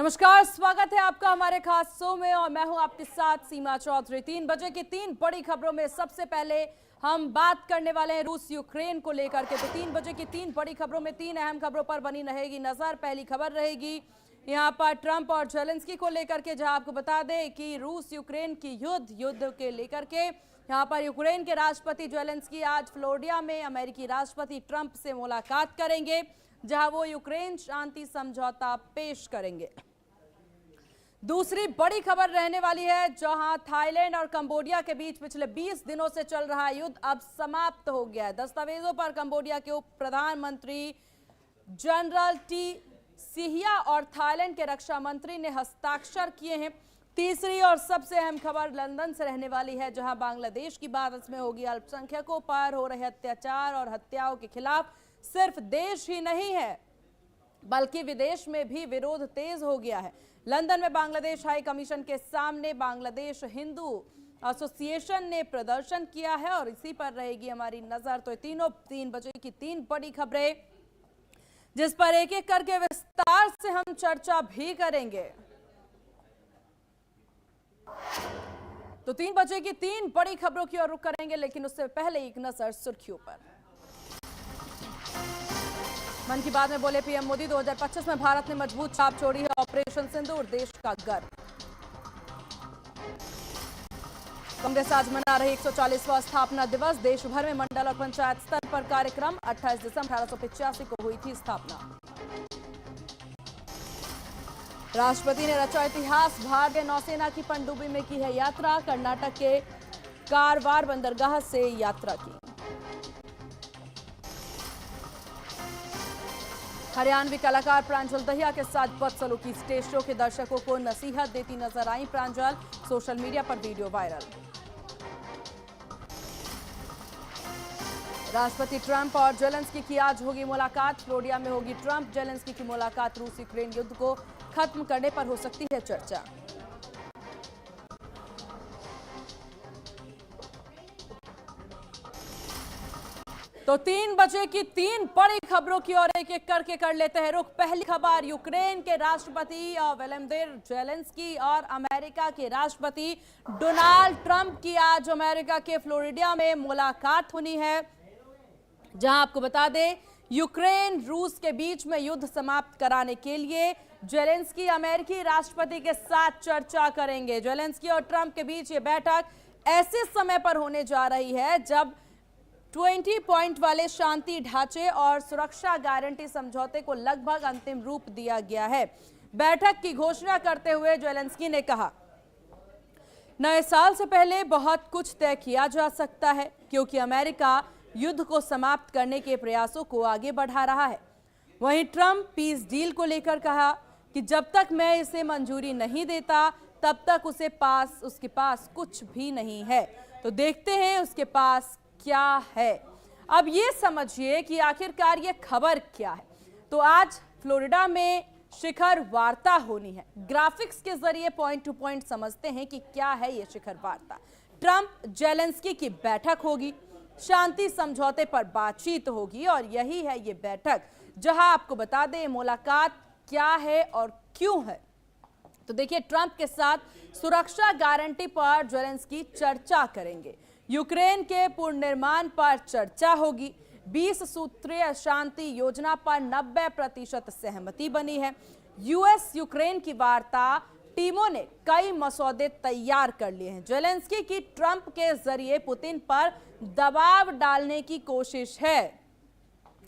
नमस्कार, स्वागत है आपका हमारे खास शो में और मैं हूं आपके साथ सीमा चौधरी। 3 बजे की 3 बड़ी खबरों में सबसे पहले हम बात करने वाले हैं रूस यूक्रेन को लेकर के। तो 3 बजे की 3 बड़ी खबरों में 3 अहम खबरों पर बनी रहेगी नजर। पहली खबर रहेगी यहां पर ट्रंप और जेलेंस्की को लेकर के, जहां आपको बता दें कि रूस यूक्रेन की युद्ध के लेकर के यहां पर यूक्रेन के राष्ट्रपति जेलेंस्की आज फ्लोरिडा में अमेरिकी राष्ट्रपति ट्रंप से मुलाकात करेंगे, जहां वो यूक्रेन शांति समझौता पेश करेंगे। दूसरी बड़ी खबर रहने वाली है, जहां थाईलैंड और कंबोडिया के बीच पिछले 20 दिनों से चल रहा युद्ध अब समाप्त हो गया है। दस्तावेजों पर कंबोडिया के उप प्रधानमंत्री जनरल टी सिहिया और थाईलैंड के रक्षा मंत्री ने हस्ताक्षर किए हैं। तीसरी और सबसे अहम खबर लंदन से रहने वाली है, जहां बांग्लादेश की बात इसमें होगी। अल्पसंख्यकों पर हो रहे अत्याचार और हत्याओं के खिलाफ सिर्फ देश ही नहीं है बल्कि विदेश में भी विरोध तेज हो गया है। लंदन में बांग्लादेश हाई कमीशन के सामने बांग्लादेश हिंदू एसोसिएशन ने प्रदर्शन किया है और इसी पर रहेगी हमारी नजर। तो तीनों 3 बजे की 3 बड़ी खबरें, जिस पर एक एक करके विस्तार से हम चर्चा भी करेंगे। तो 3 बजे की 3 बड़ी खबरों की ओर रुख करेंगे, लेकिन उससे पहले एक नजर सुर्खियों पर। मन की बात में बोले पीएम मोदी, 2025 में भारत ने मजबूत छाप छोड़ी है। ऑपरेशन सिंदूर देश का गर्व। कांग्रेस आज मना रही 140वां स्थापना दिवस। देश भर में मंडल और पंचायत स्तर पर कार्यक्रम। 28 दिसंबर 1885 को हुई थी स्थापना। राष्ट्रपति ने रचा इतिहास। भारतीय नौसेना की पनडुब्बी में की है यात्रा। कर्नाटक के कारवार बंदरगाह से यात्रा की। हरियाणवी कलाकार प्रांजल दहिया के साथ बदसलूकी। स्टेज शो के दर्शकों को नसीहत देती नजर आई प्रांजल। सोशल मीडिया पर वीडियो वायरल। राष्ट्रपति ट्रंप और जेलेंस्की की आज होगी मुलाकात। फ्लोरिडा में होगी ट्रंप जेलेंस्की की मुलाकात। रूस यूक्रेन युद्ध को खत्म करने पर हो सकती है चर्चा। तो 3 बजे की 3 बड़ी खबरों की ओर एक एक करके कर लेते हैं रुख। पहली खबर, यूक्रेन के राष्ट्रपति व्लादिमीर जेलेंस्की और अमेरिका के राष्ट्रपति डोनाल्ड ट्रंप की आज अमेरिका के फ्लोरिडा में मुलाकात होनी है, जहां आपको बता दें यूक्रेन रूस के बीच में युद्ध समाप्त कराने के लिए जेलेंस्की अमेरिकी राष्ट्रपति के साथ चर्चा करेंगे। जेलेंस्की और ट्रंप के बीच ये बैठक ऐसे समय पर होने जा रही है जब 20 पॉइंट वाले शांति ढांचे और सुरक्षा गारंटी समझौते को लगभग अंतिम रूप दिया गया है। बैठक की घोषणा करते हुए जेलेंस्की ने कहा, नए साल से पहले बहुत कुछ तय किया जा सकता है, क्योंकि अमेरिका युद्ध को समाप्त करने के प्रयासों को आगे बढ़ा रहा है। वहीं ट्रंप पीस डील को लेकर कहा कि जब तक मैं इसे मंजूरी नहीं देता तब तक उसके पास कुछ भी नहीं है। तो देखते हैं उसके पास क्या है। अब ये समझिए कि आखिरकार ये खबर क्या है। तो आज फ्लोरिडा में शिखर वार्ता होनी है। ग्राफिक्स के जरिए पॉइंट टू पॉइंट समझते हैं कि क्या है ये शिखर वार्ता। ट्रंप जेलेंस्की की बैठक होगी, शांति समझौते पर बातचीत होगी और यही है ये बैठक, जहां आपको बता दें मुलाकात क्या है और क्यों है। तो देखिए, ट्रंप के साथ सुरक्षा गारंटी पर जेलेंस्की चर्चा करेंगे। यूक्रेन के पुनर्निर्माण पर चर्चा होगी। 20 सूत्रीय शांति योजना पर 90% सहमति बनी है। यूएस यूक्रेन की वार्ता टीमों ने कई मसौदे तैयार कर लिए हैं। जेलेंस्की की ट्रंप के जरिए पुतिन पर दबाव डालने की कोशिश है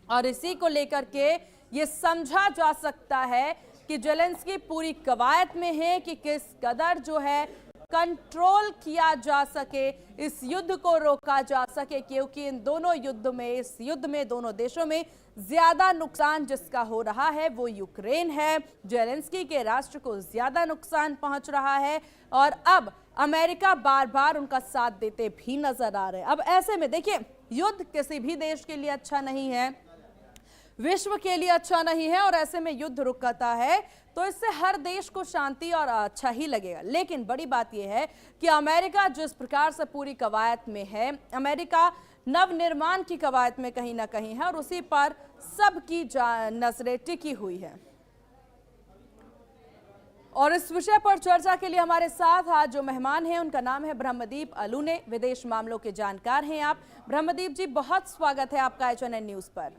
और इसी को लेकर के ये समझा जा सकता है कि जेलेंस्की पूरी कवायद में है कि किस कदर जो है कंट्रोल किया जा सके, इस युद्ध को रोका जा सके, क्योंकि इस युद्ध में दोनों देशों में ज्यादा नुकसान जिसका हो रहा है वो यूक्रेन है। जेलेंस्की के राष्ट्र को ज्यादा नुकसान पहुंच रहा है और अब अमेरिका बार बार उनका साथ देते भी नजर आ रहे हैं। अब ऐसे में देखिए, युद्ध किसी भी देश के लिए अच्छा नहीं है, विश्व के लिए अच्छा नहीं है और ऐसे में युद्ध रुकता है तो इससे हर देश को शांति और अच्छा ही लगेगा। लेकिन बड़ी बात यह है कि अमेरिका जिस प्रकार से पूरी कवायद में है, अमेरिका नवनिर्माण की कवायद में कहीं ना कहीं है और उसी पर सबकी नजरें टिकी हुई है। और इस विषय पर चर्चा के लिए हमारे साथ आज जो मेहमान हैं उनका नाम है ब्रह्मदीप अलूने। विदेश मामलों के जानकार हैं आप। ब्रह्मदीप जी, बहुत स्वागत है आपका HNN न्यूज पर।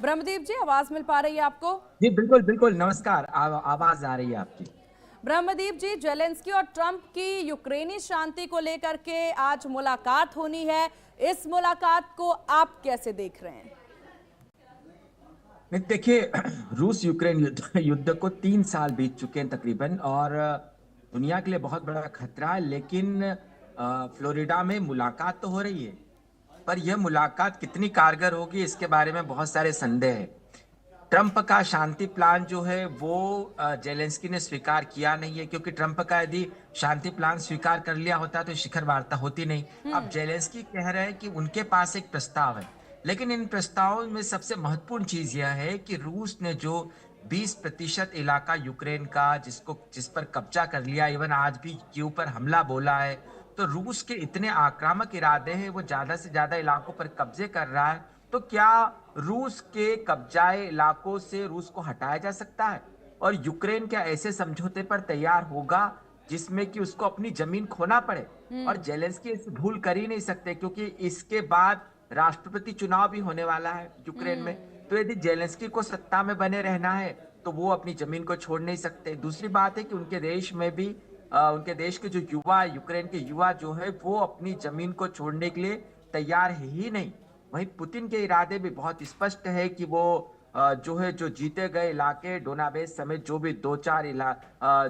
ब्रह्मदीप जी, आवाज मिल पा रही है आपको? जी बिल्कुल बिल्कुल, नमस्कार। आवाज आ रही है आपकी। ब्रह्मदीप जी, जेलेंस्की और ट्रंप की यूक्रेनी शांति को लेकर के आज मुलाकात होनी है। इस मुलाकात को आप कैसे देख रहे हैं? देखिए, रूस यूक्रेन युद्ध को 3 साल बीत चुके हैं तकरीबन, और दुनिया के लिए बहुत बड़ा खतरा है। लेकिन फ्लोरिडा में मुलाकात तो हो रही है, पर यह मुलाकात कितनी कारगर होगी इसके बारे में बहुत सारे संदेह हैं। ट्रंप का शांति प्लान जो है वो जेलेंस्की ने स्वीकार किया नहीं है, क्योंकि ट्रंप का यदि शांति प्लान स्वीकार कर लिया होता तो शिखर वार्ता होती नहीं। अब जेलेंस्की कह रहे हैं कि उनके पास एक प्रस्ताव है, लेकिन इन प्रस्तावों में सबसे महत्वपूर्ण चीज यह है कि रूस ने जो 20% इलाका यूक्रेन का जिस पर कब्जा कर लिया, इवन आज भी कीव पर हमला बोला है, तो रूस के इतने आक्रामक इरादे हैं, वो ज्यादा से ज्यादा इलाकों पर कब्जे कर रहा है। तो क्या रूस के कब्जाए इलाकों से रूस को हटाया जा सकता है? और यूक्रेन क्या ऐसे समझौते पर तैयार होगा जिसमें कि उसको अपनी जमीन खोना पड़े? और जेलेंस्की इस भूल कर ही नहीं सकते, क्योंकि इसके बाद राष्ट्रपति चुनाव भी होने वाला है यूक्रेन में। तो यदि जेलेंस्की को सत्ता में बने रहना है तो वो अपनी जमीन को छोड़ नहीं सकते। दूसरी बात है कि उनके देश में भी उनके देश के जो युवा, यूक्रेन के युवा जो है वो अपनी जमीन को छोड़ने के लिए तैयार है ही नहीं। वहीं पुतिन के इरादे भी बहुत स्पष्ट है कि वो जो जीते गए इलाके डोनाबेस समेत जो भी 2-4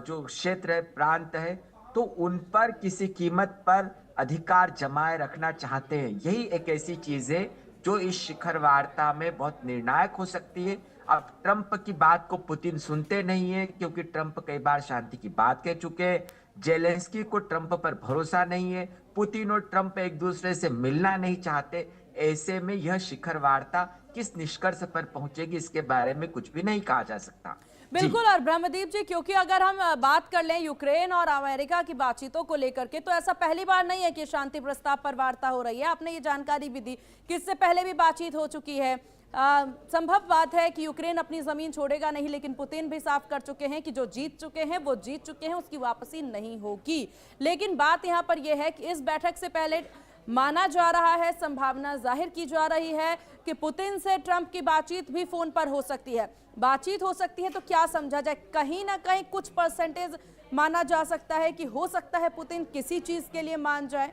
जो क्षेत्र है, प्रांत है, तो उन पर किसी कीमत पर अधिकार जमाए रखना चाहते हैं। यही एक ऐसी चीज है जो इस शिखर वार्ता में बहुत निर्णायक हो सकती है। अब ट्रंप की बात को पुतिन सुनते नहीं है, क्योंकि ट्रंप कई बार शांति की बात कह चुके हैं। जेलेंस्की को ट्रंप पर भरोसा नहीं है। पुतिन और ट्रंप एक दूसरे से मिलना नहीं चाहते। ऐसे में यह शिखर वार्ता किस निष्कर्ष पर पहुंचेगी इसके बारे में कुछ भी नहीं कहा जा सकता। बिल्कुल। और ब्रह्मदीप जी, क्योंकि अगर हम बात कर लें यूक्रेन और अमेरिका की बातचीतों को लेकर के, तो ऐसा पहली बार नहीं है कि शांति प्रस्ताव पर वार्ता हो रही है। आपने ये जानकारी भी दी कि इससे पहले भी बातचीत हो चुकी है। संभव बात है कि यूक्रेन अपनी जमीन छोड़ेगा नहीं, लेकिन पुतिन भी साफ कर चुके हैं कि जो जीत चुके हैं वो जीत चुके हैं, उसकी वापसी नहीं होगी। लेकिन बात यहाँ पर यह है कि इस बैठक से पहले माना जा रहा है, संभावना जाहिर की जा रही है कि पुतिन से ट्रंप की बातचीत भी फोन पर हो सकती है। बातचीत हो सकती है तो क्या समझा जाए? कहीं ना कहीं कुछ परसेंटेज माना जा सकता है कि हो सकता है पुतिन किसी चीज के लिए मान जाए।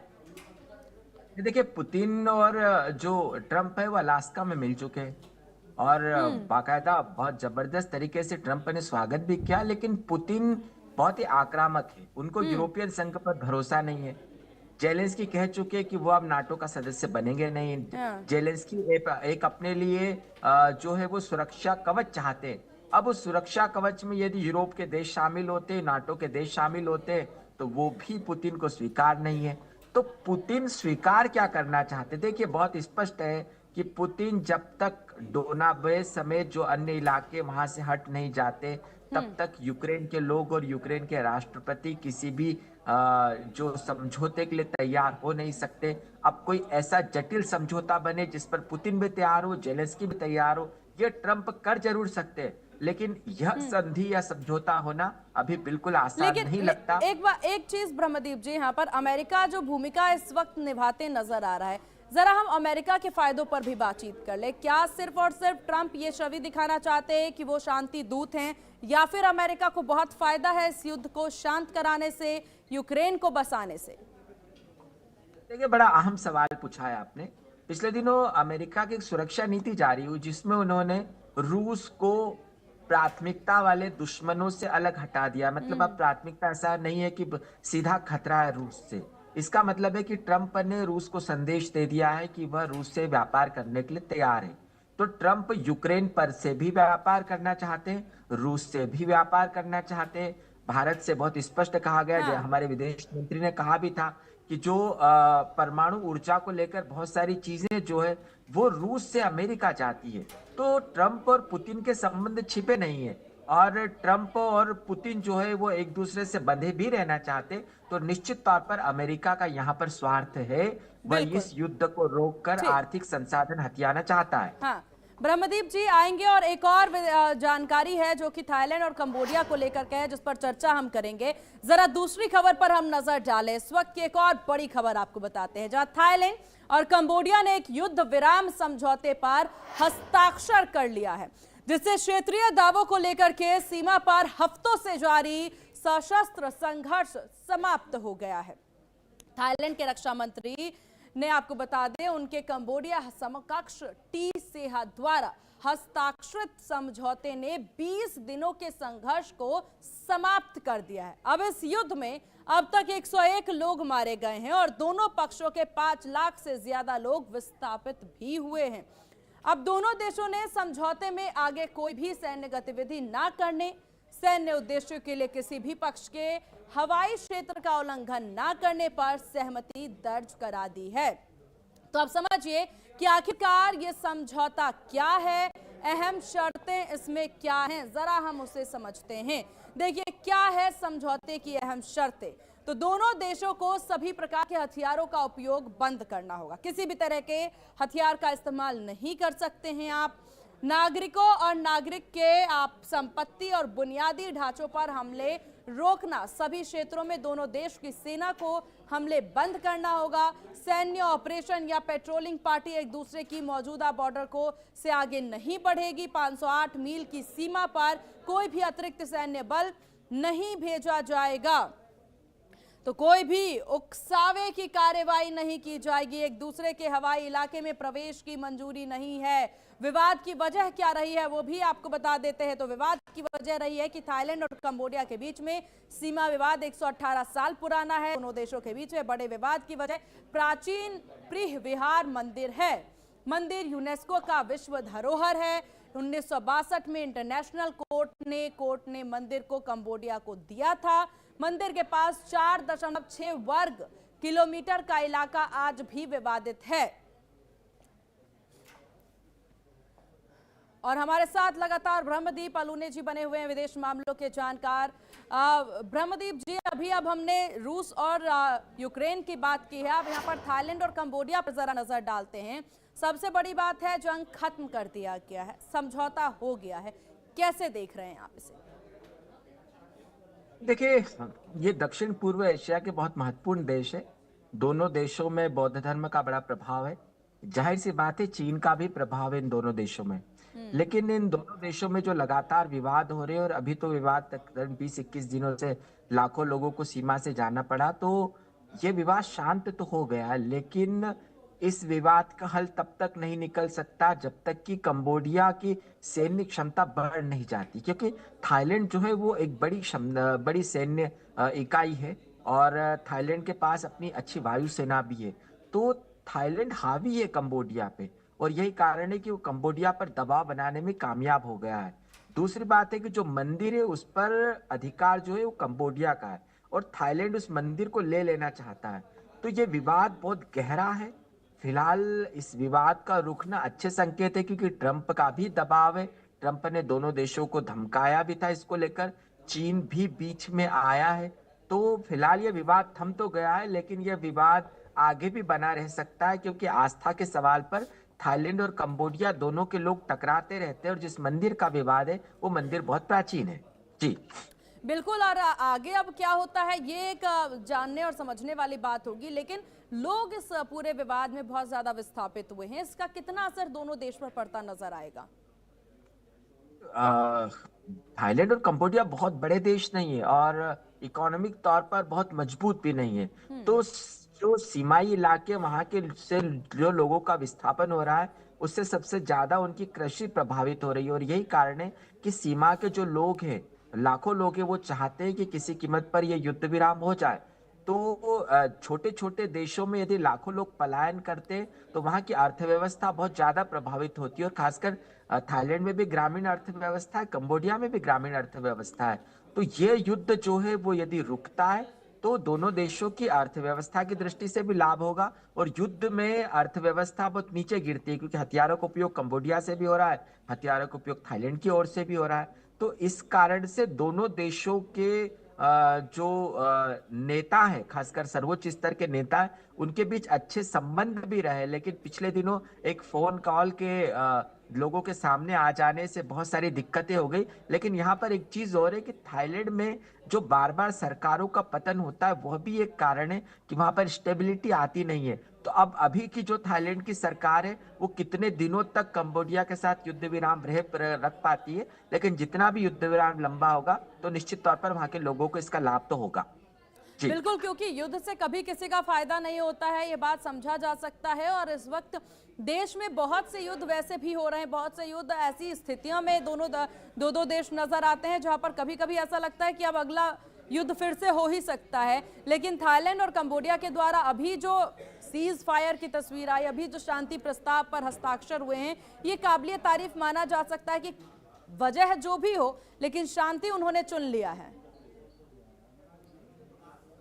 देखिए, पुतिन और जो ट्रंप है वो अलास्का में मिल चुके हैं, और बाकायदा बहुत जबरदस्त तरीके से ट्रंप ने स्वागत भी किया। लेकिन पुतिन बहुत ही आक्रामक है, उनको यूरोपियन संघ पर भरोसा नहीं है। जेलेंस्की कह चुके हैं कि वो अब नाटो का सदस्य बनेंगे नहीं। जेलेंस्की एक अपने लिए जो है वो सुरक्षा कवच चाहते हैं। अब उस सुरक्षा कवच में यदि यूरोप के देश शामिल होते, नाटो के देश शामिल होते, तो वो भी पुतिन को स्वीकार नहीं है। तो पुतिन स्वीकार क्या करना चाहते? देखिए, बहुत स्पष्ट है कि पुतिन जब तक डोनाबेस समेत जो अन्य इलाके वहां से हट नहीं जाते, तब तक यूक्रेन के लोग और यूक्रेन के राष्ट्रपति किसी भी जो समझौते के लिए तैयार हो नहीं सकते। अब कोई ऐसा जटिल समझौता बने जिस पर पुतिन भी तैयार हो, जेलेंस्की भी तैयार हो, ये ट्रंप कर जरूर सकते हैं, लेकिन यह संधि या समझौता होना अभी बिल्कुल आसान नहीं लगता। एक चीज ब्रह्मदीप जी, यहाँ पर अमेरिका जो भूमिका इस वक्त निभाते नजर आ रहा है, जरा हम अमेरिका के फायदों पर भी बातचीत कर ले। क्या सिर्फ और सिर्फ ट्रंप ये छवि दिखाना चाहते हैं कि वो शांति दूत हैं, या फिर अमेरिका को बहुत फायदा है इस युद्ध को शांत कराने से, यूक्रेन को बसाने से? देखिए, बड़ा अहम सवाल पूछा है आपने। पिछले दिनों अमेरिका की एक सुरक्षा नीति जारी हुई जिसमें उन्होंने रूस को प्राथमिकता वाले दुश्मनों से अलग हटा दिया। मतलब अब प्राथमिकता ऐसा नहीं है कि सीधा खतरा है रूस से। इसका मतलब है कि ट्रंप ने रूस को संदेश दे दिया है कि वह रूस से व्यापार करने के लिए तैयार है। तो ट्रंप यूक्रेन पर से भी व्यापार करना चाहते हैं, रूस से भी व्यापार करना चाहते हैं। भारत से बहुत स्पष्ट कहा गया, जो हमारे विदेश मंत्री ने कहा भी था कि जो परमाणु ऊर्जा को लेकर बहुत सारी चीजें जो है वो रूस से अमेरिका चाहती है। तो ट्रंप और पुतिन के संबंध छिपे नहीं है, और ट्रंप और पुतिन जो है वो एक दूसरे से बंधे भी रहना चाहते। तो निश्चित तौर पर अमेरिका का यहाँ पर स्वार्थ है, वह इस युद्ध को रोककर आर्थिक संसाधन हथियाना चाहता है। हाँ, ब्रह्मदीप जी आएंगे और एक और जानकारी है जो कि थाईलैंड और कंबोडिया को लेकर के है, जिस पर चर्चा हम करेंगे। जरा दूसरी खबर पर हम नजर डालें। इस वक्त की एक और बड़ी खबर आपको बताते हैं, जहां थाईलैंड और कंबोडिया ने एक युद्ध विराम समझौते पर हस्ताक्षर कर लिया है, जिससे क्षेत्रीय दावों को लेकर के सीमा पर हफ्तों से जारी सशस्त्र संघर्ष समाप्त हो गया है। थाईलैंड के रक्षा मंत्री ने, आपको बता दें, उनके कंबोडिया समकक्ष टी सेहा द्वारा हस्ताक्षरित समझौते ने 20 दिनों के संघर्ष को समाप्त कर दिया है। अब इस युद्ध में अब तक 101 लोग मारे गए हैं और दोनों पक्षों के 5 लाख से ज्यादा लोग विस्थापित भी हुए हैं। अब दोनों देशों ने समझौते में आगे कोई भी सैन्य गतिविधि ना करने, सैन्य उद्देश्यों के लिए किसी भी पक्ष के हवाई क्षेत्र का उल्लंघन ना करने पर सहमति दर्ज करा दी है। तो अब समझिए कि आखिरकार ये समझौता क्या है, अहम शर्तें इसमें क्या हैं, जरा हम उसे समझते हैं। देखिए, क्या है समझौते की अहम शर्तें। तो दोनों देशों को सभी प्रकार के हथियारों का उपयोग बंद करना होगा। किसी भी तरह के हथियार का इस्तेमाल नहीं कर सकते हैं आप। नागरिकों और नागरिक के आप संपत्ति और बुनियादी ढांचों पर हमले रोकना, सभी क्षेत्रों में दोनों देश की सेना को हमले बंद करना होगा। सैन्य ऑपरेशन या पेट्रोलिंग पार्टी एक दूसरे की मौजूदा बॉर्डर को से आगे नहीं बढ़ेगी। 508 मील की सीमा पर कोई भी अतिरिक्त सैन्य बल नहीं भेजा जाएगा। तो कोई भी उकसावे की कार्रवाई नहीं की जाएगी। एक दूसरे के हवाई इलाके में प्रवेश की मंजूरी नहीं है। विवाद की वजह क्या रही है वो भी आपको बता देते हैं। तो विवाद की वजह रही है कि थाईलैंड और कंबोडिया के बीच में सीमा विवाद 118 साल पुराना है। दोनों देशों के बीच में बड़े विवाद की वजह प्राचीन प्रिह विहार मंदिर है। मंदिर यूनेस्को का विश्व धरोहर है। 1962 में इंटरनेशनल कोर्ट ने मंदिर को कंबोडिया को दिया था। मंदिर के पास 4.6 वर्ग किलोमीटर का इलाका आज भी विवादित है। और हमारे साथ लगातार ब्रह्मदीप अलूने जी बने हुए हैं, विदेश मामलों के जानकार। ब्रह्मदीप जी, अब हमने रूस और यूक्रेन की बात की है। अब यहाँ पर थाईलैंड और कंबोडिया पर जरा नजर डालते हैं। सबसे बड़ी बात है, जंग खत्म कर दिया गया है, समझौता हो गया है। कैसे देख रहे हैं आप इसे? देखिए, ये दक्षिण पूर्व एशिया के बहुत महत्वपूर्ण देश है। दोनों देशों में बौद्ध धर्म का बड़ा प्रभाव है। जाहिर सी बात है, चीन का भी प्रभाव है इन दोनों देशों में। लेकिन इन दोनों देशों में जो लगातार विवाद हो रहे हैं, और अभी तो विवाद तकरीबन 20-21 दिनों से लाखों लोगों को सीमा से जाना पड़ा, तो ये विवाद शांत तो हो गया है। लेकिन इस विवाद का हल तब तक नहीं निकल सकता जब तक कि कंबोडिया की सैन्य क्षमता बढ़ नहीं जाती, क्योंकि थाईलैंड जो है वो एक बड़ी सैन्य इकाई है और थाईलैंड के पास अपनी अच्छी वायुसेना भी है। तो थाईलैंड हावी है कंबोडिया पे, और यही कारण है कि वो कंबोडिया पर दबाव बनाने में कामयाब हो गया है। दूसरी बात है कि जो मंदिर है उस पर अधिकार जो है वो कंबोडिया का है, और थाईलैंड उस मंदिर को ले लेना चाहता है। तो ये विवाद बहुत गहरा है। फिलहाल इस विवाद का रुकना अच्छे संकेत है, क्योंकि ट्रंप का भी दबाव है। ट्रंप ने दोनों देशों को धमकाया भी था इसको लेकर। चीन भी बीच में आया है। तो फिलहाल ये विवाद थम तो गया है, लेकिन यह विवाद आगे भी बना रह सकता है, क्योंकि आस्था के सवाल पर थाईलैंड और कंबोडिया दोनों के लोग टकराते रहते हैं। और जिस मंदिर का विवाद है वो मंदिर बहुत प्राचीन है। जी बिल्कुल। और आगे अब क्या होता है ये एक जानने और समझने वाली बात होगी। लेकिन लोग इस पूरे विवाद में बहुत ज्यादा विस्थापित हुए हैं। इसका कितना असर दोनों देश पर पड़ता नजर आएगा? थाईलैंड और कंबोडिया बहुत बड़े देश नहीं है, और इकोनॉमिक तौर पर बहुत मजबूत भी नहीं है। तो जो सीमाई इलाके वहां के से जो लोगों का विस्थापन हो रहा है, उससे सबसे ज्यादा उनकी कृषि प्रभावित हो रही है। और यही कारण है कि सीमा के जो लोग हैं, लाखों लोग हैं, वो चाहते हैं कि किसी कीमत पर यह युद्ध विराम हो जाए। तो छोटे छोटे देशों में यदि लाखों लोग पलायन करते हैं तो वहां की अर्थव्यवस्था बहुत ज्यादा प्रभावित होती है। और खासकर थाईलैंड में भी ग्रामीण अर्थव्यवस्था है, कंबोडिया में भी ग्रामीण अर्थव्यवस्था है। तो ये युद्ध जो है वो यदि रुकता है तो दोनों देशों की अर्थव्यवस्था की दृष्टि से भी लाभ होगा। और युद्ध में अर्थव्यवस्था बहुत नीचे गिरती है, क्योंकि हथियारों का उपयोग कंबोडिया से भी हो रहा है, हथियारों का उपयोग थाईलैंड की ओर से भी हो रहा है। तो इस कारण से दोनों देशों के जो नेता है, खासकर सर्वोच्च स्तर के नेता है, उनके बीच अच्छे संबंध भी रहे। लेकिन पिछले दिनों एक फोन कॉल के लोगों के सामने आ जाने से बहुत सारी दिक्कतें हो गई। लेकिन यहाँ पर एक चीज और है कि थाईलैंड में जो बार बार सरकारों का पतन होता है वह भी एक कारण है कि वहां पर स्टेबिलिटी आती नहीं है। तो अब अभी की जो थाईलैंड की सरकार है वो कितने दिनों तक कंबोडिया के साथ युद्ध विराम रख पाती है, लेकिन जितना भी युद्ध विराम लंबा होगा तो निश्चित तौर पर वहां के लोगों को इसका लाभ तो होगा। जी बिल्कुल, क्योंकि युद्ध से कभी किसी का फायदा नहीं होता है, ये बात समझा जा सकता है। और इस वक्त देश में बहुत से युद्ध वैसे भी हो रहे हैं, बहुत से युद्ध ऐसी स्थितियों में दो दो देश नजर आते हैं जहां पर कभी कभी ऐसा लगता है कि अब अगला युद्ध फिर से हो ही सकता है। लेकिन थाईलैंड और कंबोडिया के द्वारा अभी जो सीज फायर की तस्वीर आई, अभी जो शांति प्रस्ताव पर हस्ताक्षर हुए हैं, ये काबिलिय तारीफ माना जा सकता है कि वजह जो भी हो लेकिन शांति उन्होंने चुन लिया है।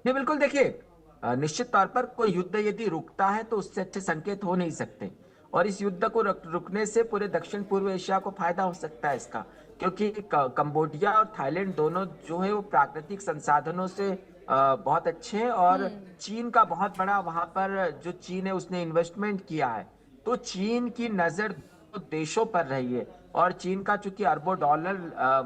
जी बिल्कुल, देखिए निश्चित तौर पर कोई युद्ध यदि रुकता है तो उससे अच्छे संकेत हो नहीं सकते। और इस युद्ध को रुकने से पूरे दक्षिण पूर्व एशिया को फायदा हो सकता है इसका, क्योंकि कंबोडिया और थाईलैंड दोनों जो है वो प्राकृतिक संसाधनों से बहुत अच्छे हैं। और चीन का बहुत बड़ा वहां पर जो चीन है उसने इन्वेस्टमेंट किया है, तो चीन की नजर दो देशों पर रही है। और चीन का चूंकि अरबों डॉलर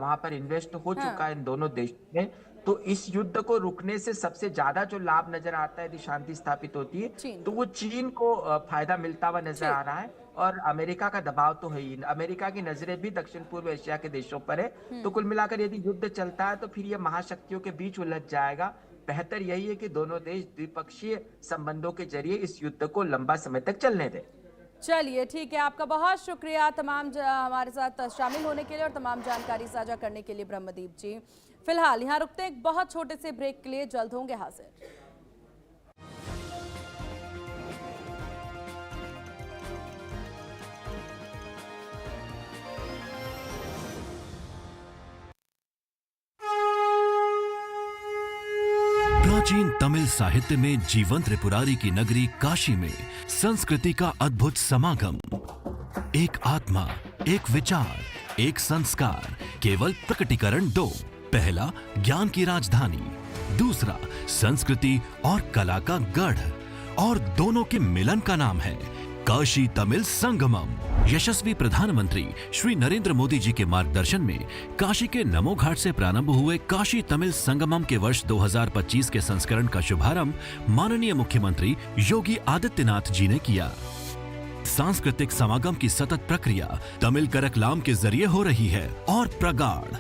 वहां पर इन्वेस्ट हो चुका है इन दोनों देशों में, तो इस युद्ध को रुकने से सबसे ज्यादा जो लाभ नजर आता है यदि शांति स्थापित होती है चीन तो वो चीन को फायदा मिलता हुआ नजर ठीक। आ रहा है। और अमेरिका का दबाव तो है ही, अमेरिका की नजरें भी दक्षिण पूर्व एशिया के देशों पर है। तो कुल मिलाकर यदि युद्ध चलता है तो फिर ये महाशक्तियों के बीच उलझ जाएगा। बेहतर यही है कि दोनों देश द्विपक्षीय संबंधों के जरिए इस युद्ध को लंबा समय तक चलने दें। चलिए ठीक है, आपका बहुत शुक्रिया हमारे साथ शामिल होने के लिए और तमाम जानकारी साझा करने के लिए ब्रह्मदीप जी। फिलहाल यहाँ रुकते हैं एक बहुत छोटे से ब्रेक के लिए, जल्द होंगे हाजिर। प्राचीन तमिल साहित्य में जीवंत त्रिपुरारी की नगरी काशी में संस्कृति का अद्भुत समागम। एक आत्मा, एक विचार, एक संस्कार, केवल प्रकटीकरण दो। पहला ज्ञान की राजधानी, दूसरा संस्कृति और कला का गढ़, और दोनों के मिलन का नाम है काशी तमिल संगमम। यशस्वी प्रधानमंत्री श्री नरेंद्र मोदी जी के मार्गदर्शन में काशी के नमो घाट से प्रारंभ हुए काशी तमिल संगमम के वर्ष 2025 के संस्करण का शुभारंभ माननीय मुख्यमंत्री योगी आदित्यनाथ जी ने किया। सांस्कृतिक समागम की सतत प्रक्रिया तमिल करकलाम के जरिए हो रही है और प्रगाढ़।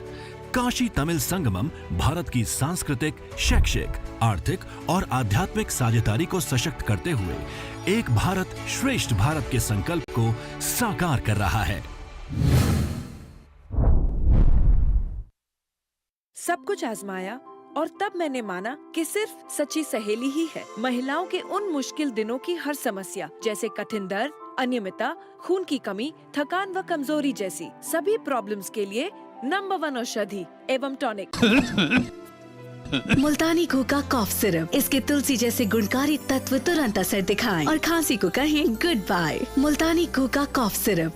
काशी तमिल संगमम भारत की सांस्कृतिक, शैक्षिक, आर्थिक और आध्यात्मिक साझेदारी को सशक्त करते हुए एक भारत श्रेष्ठ भारत के संकल्प को साकार कर रहा है। सब कुछ आजमाया और तब मैंने माना कि सिर्फ सच्ची सहेली ही है महिलाओं के उन मुश्किल दिनों की हर समस्या, जैसे कठिन दर्द, अनियमितता, खून की कमी, थकान व कमजोरी जैसी सभी प्रॉब्लम्स के लिए नंबर 1 औषधि एवं टॉनिक मुल्तानी घोका कॉफ सिरप। इसके तुलसी जैसे गुणकारी तत्व तुरंत असर दिखाएं और खांसी को कहें गुड बाय। मुल्तानी घोका कॉफ सिरप।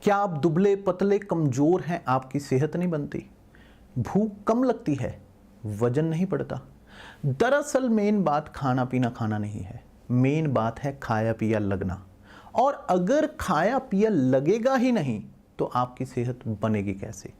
क्या आप दुबले पतले कमजोर हैं, आपकी सेहत नहीं बनती, भूख कम लगती है, वजन नहीं बढ़ता? दरअसल मेन बात खाना पीना खाना नहीं है, मेन बात है खाया पिया लगना। और अगर खाया पिया लगेगा ही नहीं तो आपकी सेहत बनेगी कैसे?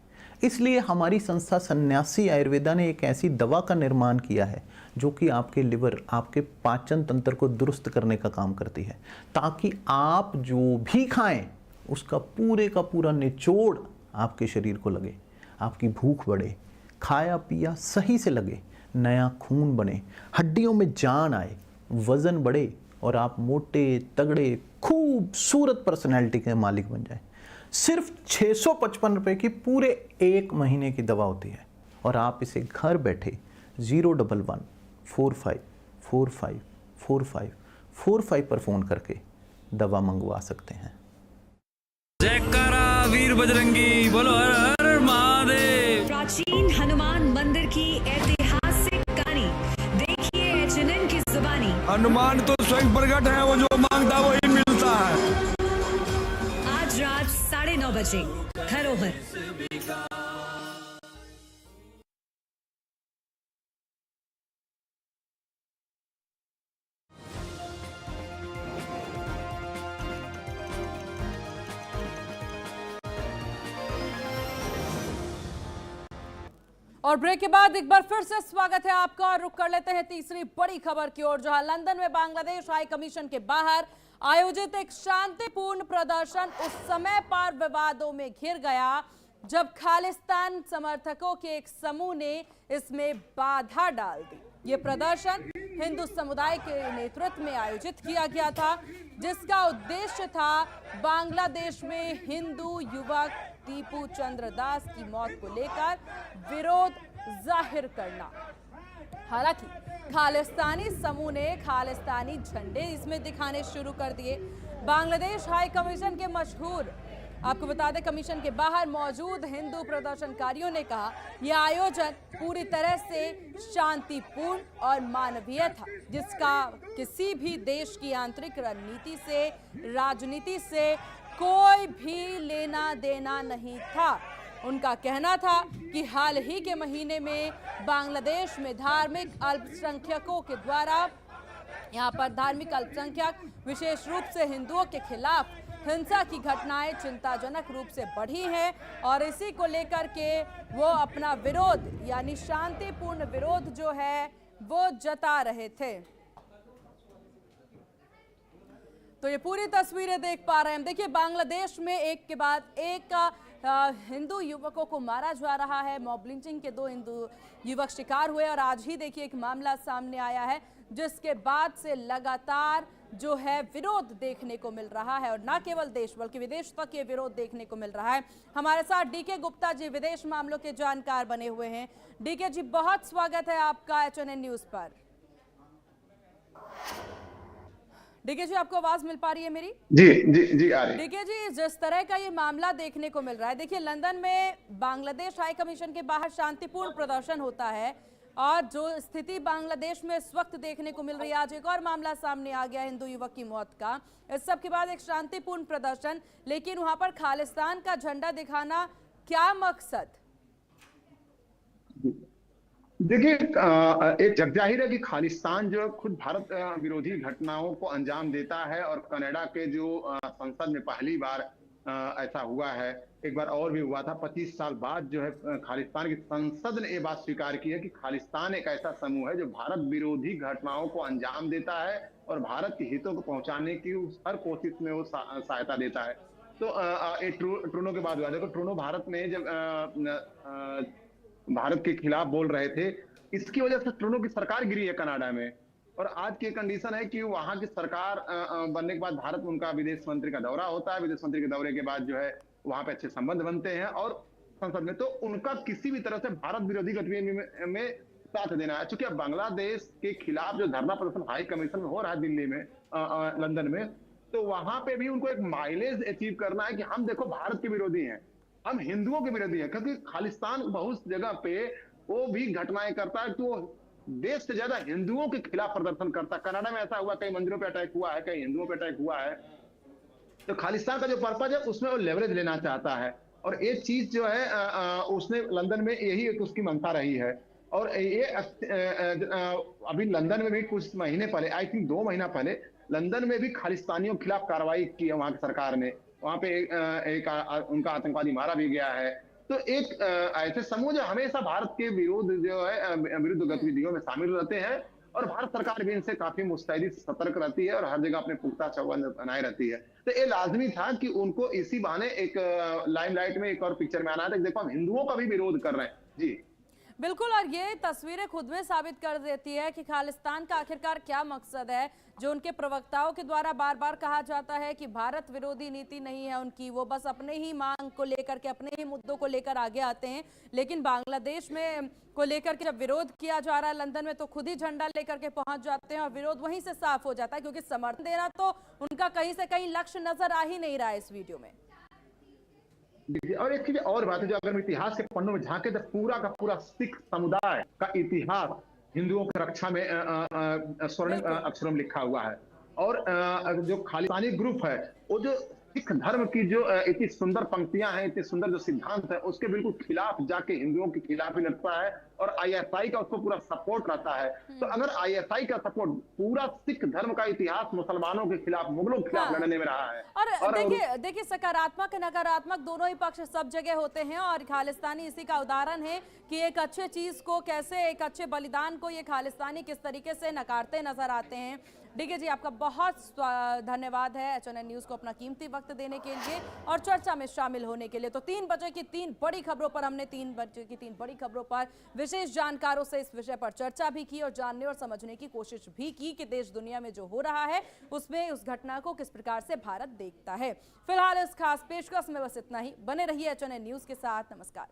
इसलिए हमारी संस्था सन्यासी आयुर्वेदा ने एक ऐसी दवा का निर्माण किया है जो कि आपके लिवर, आपके पाचन तंत्र को दुरुस्त करने का काम करती है, ताकि आप जो भी खाएं उसका पूरे का पूरा निचोड़ आपके शरीर को लगे, आपकी भूख बढ़े, खाया पिया सही से लगे, नया खून बने, हड्डियों में जान आए, वजन बढ़े और आप मोटे तगड़े खूबसूरत पर्सनैलिटी के मालिक बन जाए। सिर्फ 655 रुपये की पूरे 1 महीने की दवा होती है और आप इसे घर बैठे 011-45454545 पर फोन करके दवा मंगवा सकते हैं। जयकारा वीर बजरंगी, बोलो हर हर महादेव। प्राचीन हनुमान मंदिर की ऐतिहासिक कहानी देखिए HNN की जुबानी। हनुमान तो स्वयं प्रकट है, वो जो मांगता वही मिलता है। आज रात 9:30 बजे धरोहर। और ब्रेक के बाद एक बार फिर से स्वागत है आपका और रुक कर लेते हैं तीसरी बड़ी खबर की ओर, जहां लंदन में बांग्लादेश हाई कमीशन के बाहर आयोजित एक शांतिपूर्ण प्रदर्शन उस समय पर विवादों में घिर गया जब खालिस्तान समर्थकों के एक समूह ने इसमें बाधा डाल दी। ये प्रदर्शन हिंदू समुदाय के नेतृत्व में आयोजित किया गया था, जिसका उद्देश्य था बांग्लादेश में हिंदू युवक टीपू चंद्र दास की मौत को लेकर विरोध जाहिर करना। हालांकि खालिस्तानी समूह ने खालिस्तानी झंडे इसमें दिखाने शुरू कर दिए। बांग्लादेश हाई कमीशन के मशहूर, आपको बता दें, कमीशन के बाहर मौजूद हिंदू प्रदर्शनकारियों ने कहा यह आयोजन पूरी तरह से शांतिपूर्ण और मानवीय था, जिसका किसी भी देश की आंतरिक रणनीति से, राजनीति से कोई भी लेना देना नहीं था। उनका कहना था कि हाल ही के महीने में बांग्लादेश में धार्मिक अल्पसंख्यकों के द्वारा यहाँ पर धार्मिक अल्पसंख्यक विशेष रूप से हिंदुओं के खिलाफ हिंसा की घटनाएं चिंताजनक रूप से बढ़ी हैं और इसी को लेकर के वो अपना विरोध यानी शांतिपूर्ण विरोध जो है वो जता रहे थे। तो ये पूरी तस्वीरें देख पा रहे हैं। देखिए, बांग्लादेश में एक के बाद एक हिंदू युवकों को मारा जा रहा है। मॉब लिंचिंग के 2 हिंदू युवक शिकार हुए और आज ही देखिए एक मामला सामने आया है, जिसके बाद से लगातार जो है विरोध देखने को मिल रहा है और न केवल देश बल्कि विदेश तक ये विरोध देखने को मिल रहा है। हमारे साथ डीके गुप्ता जी विदेश मामलों के जानकार बने हुए हैं। डीके जी, बहुत स्वागत है आपका HNN न्यूज पर। डीके जी, आपको आवाज मिल पा रही है मेरी? जी जी जी आ रही। डीके जी, जिस तरह का ये मामला देखने को मिल रहा है, देखिए लंदन में बांग्लादेश हाई कमीशन के बाहर शांतिपूर्ण प्रदर्शन होता है और जो स्थिति बांग्लादेश में इस वक्त देखने को मिल रही है, आज एक और मामला सामने आ गया हिंदू युवक की मौत का। इस सब के बाद एक शांतिपूर्ण प्रदर्शन, लेकिन वहां पर खालिस्तान का झंडा दिखाना, क्या मकसद? देखिए, एक जगजाहिर है कि खालिस्तान जो खुद भारत विरोधी घटनाओं को अंजाम देता है और कनाडा के जो संसद में पहली बार ऐसा हुआ है, एक बार और भी हुआ था 25 साल बाद, जो है खालिस्तान की संसद ने ये बात स्वीकार की है कि खालिस्तान एक ऐसा समूह है जो भारत विरोधी घटनाओं को अंजाम देता है और भारत के हितों को पहुंचाने की हर कोशिश में वो सहायता देता है। तो ट्रूनो के बाद हुआ। देखो, ट्रूनो भारत में जब भारत के खिलाफ बोल रहे थे, इसकी वजह से ट्रूनो की सरकार गिरी है कनाडा में और आज की कंडीशन है कि वहां की सरकार बनने के बाद भारत में उनका विदेश मंत्री का दौरा होता है। विदेश मंत्री के दौरे के बाद जो है वहां पे अच्छे संबंध बनते हैं और संसद में तो उनका किसी भी तरह से भारत विरोधी गतिविधि में साथ देना है। चूंकि अब बांग्लादेश के खिलाफ जो धरना प्रदर्शन हाई कमीशन में हो रहा है दिल्ली में, लंदन में, तो वहां पे भी उनको एक माइलेज अचीव करना है कि हम देखो भारत के विरोधी हैं, हम हिंदुओं के विरोधी हैं। क्योंकि खालिस्तान बहुत जगह पे वो भी घटनाएं करता है, तो देश से ज्यादा हिंदुओं के खिलाफ प्रदर्शन करता है। कनाडा में ऐसा हुआ, कई मंदिरों पे अटैक हुआ है, कई हिंदुओं पे अटैक हुआ है। तो खालिस्तान का जो पर्पज है उसमें वो लेवरेज लेना चाहता है और एक चीज जो है उसने लंदन में यही एक उसकी मंशा रही है। और ये अभी लंदन में भी कुछ महीने पहले, आई थिंक 2 महीना पहले, लंदन में भी खालिस्तानियों के खिलाफ कार्रवाई की है वहां की सरकार ने। वहां पे उनका आतंकवादी मारा भी गया है। तो एक ऐसे समूह जो हमेशा भारत के विरोध जो है विरुद्ध गतिविधियों में शामिल रहते हैं और भारत सरकार भी इनसे काफी मुस्तैदी सतर्क रहती है और हर जगह अपने पुख्ता चौबंद बनाए रहती है। तो ये लाजमी था कि उनको इसी बहाने एक लाइमलाइट में एक और पिक्चर में आना है। देखो, हम हिंदुओं का भी विरोध कर रहे हैं। जी बिल्कुल, और ये तस्वीरें खुद में साबित कर देती है कि खालिस्तान का आखिरकार क्या मकसद है। जो उनके प्रवक्ताओं के द्वारा बार बार कहा जाता है कि भारत विरोधी नीति नहीं है उनकी, वो बस अपने ही मांग को लेकर के, अपने ही मुद्दों को लेकर आगे आते हैं। लेकिन बांग्लादेश में को लेकर के जब विरोध किया जा रहा है लंदन में, तो खुद ही झंडा लेकर के पहुंच जाते हैं और विरोध वहीं से साफ हो जाता है, क्योंकि समर्थन देना तो उनका कहीं से कहीं लक्ष्य नजर आ ही नहीं रहा है इस वीडियो में। और एक चीज और बात है, जो अगर हम इतिहास के पन्नों में झांके तो पूरा का पूरा सिख समुदाय का इतिहास हिंदुओं की रक्षा में स्वर्णिम अक्षरों में लिखा हुआ है। और जो खालिस्तानी ग्रुप है, वो जो सिख धर्म की जो इतनी सुंदर पंक्तियां हैं, इतने सुंदर जो सिद्धांत है, उसके बिल्कुल खिलाफ जाके हिंदुओं के खिलाफ ही लड़ता है और आईएसआई का उसको पूरा सपोर्ट रहता है। तो अगर आईएसआई का सपोर्ट, पूरा सिख धर्म का इतिहास मुसलमानों के खिलाफ, मुगलों के खिलाफ लड़ने में रहा है। और देखिए सकारात्मक नकारात्मक दोनों ही पक्ष सब जगह होते हैं, और खालिस्तानी इसी का उदाहरण है कि एक अच्छे चीज को कैसे, एक अच्छे बलिदान को ये खालिस्तानी किस तरीके से नकारते नजर आते हैं। डीके जी, आपका बहुत धन्यवाद है एचएनएन न्यूज को अपना कीमती वक्त देने के लिए और चर्चा में शामिल होने के लिए। तो 3 बजे की 3 बड़ी खबरों पर हमने 3 बजे की 3 बड़ी खबरों पर विशेष जानकारों से इस विषय पर चर्चा भी की और जानने और समझने की कोशिश भी की कि देश दुनिया में जो हो रहा है उसमें उस घटना को किस प्रकार से भारत देखता है। फिलहाल इस खास पेशकश में बस इतना ही। बने रहिए एचएनएन न्यूज के साथ। नमस्कार।